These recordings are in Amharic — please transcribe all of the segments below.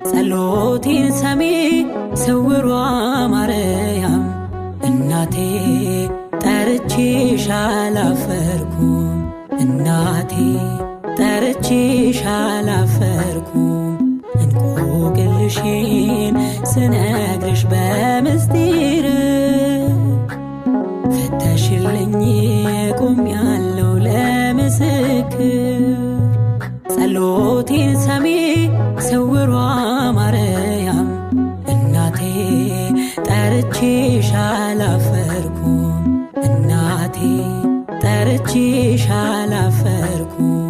ጸሎቴን ሰሚ ስውሯ ማርያም እናቴ ጠርቼሽ አላፈርኩም እናቴ ጠርቼሽ አላፈርኩም እንቆቅልሽን ስነግርሽ በምስጢር ፈተሽልኝ ቆሜያለሁ ለምስክር ጸሎቴን ሰሚ ስውሯ ማርያም እናቴ ጠርቼሽ አላፈርኩም እናቴ ጠርቼሽ አላፈርኩም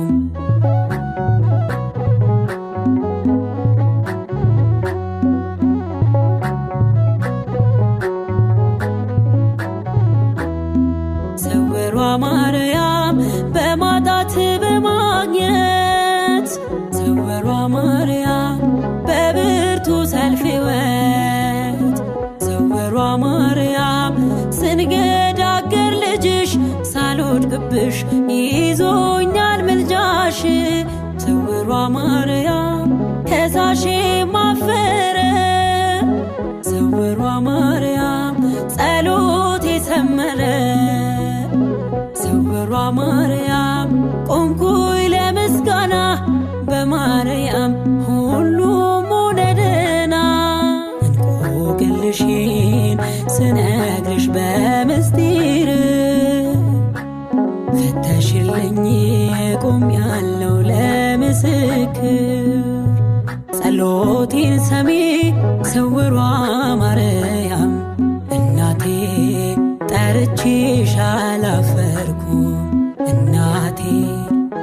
ስውሯ ማርያም በማጣት በማግኘት ስውሯ ማርያም በብርቱ ሰልፍ ሕይወት ስውሯ ማርያም ስንገዳገር ልጅሽ ሳልወድቅብሽ ይዞኛል ምልጃሽ ስውሯ ማርያም ከሳሼ ማፈረ ስውሯ ማርያም ጸሎቴ ሰመረ ስውሯ ማርያም ቆምኩኝ ለምስጋና በማርያም ሁሉም ሆነ ደህና እንቆቅልሽን ስነግርሽ በምስጢር ፈተሽልኝ ቆሜያለሁ ለምስክር ጸሎቴን ሰሚ ስውሯ ማርያም እናቴ ጠርቼሽ አላፈርኩም እናቴ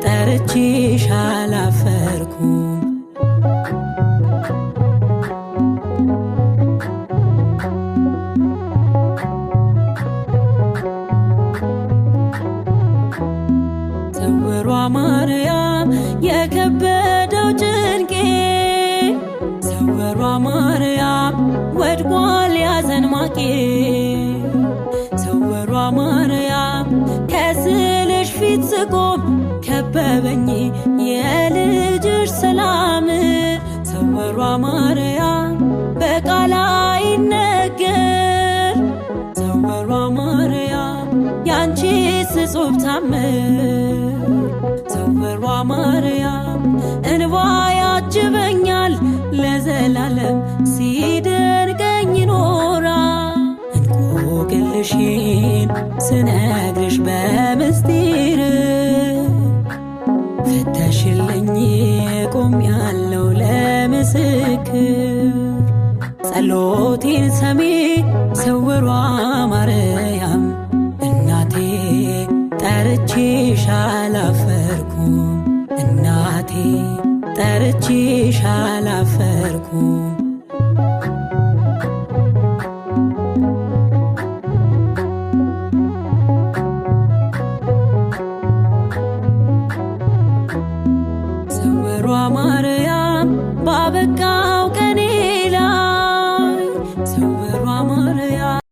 ጠርቼሽ አላፈርኩም ስውሯ ማርያም የከበደው ጭንቄ ስውሯ ማርያም ወድቋል ያዘን ማቄ ስውሯ ማርያም ከስልሽ ፊት ስቆም ከበበኝ የልጅሽ ሰላም ስውሯ ማርያም በቃል አይነገር ስውሯ ማርያም ያንቺስ እጹብ ታምር ስውሯ ማርያም እንባ ያጅበኛል ለዘላለም ሲደንቀኝ ይኖራል እንቆቅልሽን ስነግርሽ በምስጢር ፈተሽልኝ ቆሜያለሁ ለምስክር ጸሎቴን ሰሚ ስውሯ ማርያም እናቴ ጠርቼሽ አላፈርኩም እናቴ ጠርቼሽ አላፈርኩም ስውሯ ማርያም ባበቃ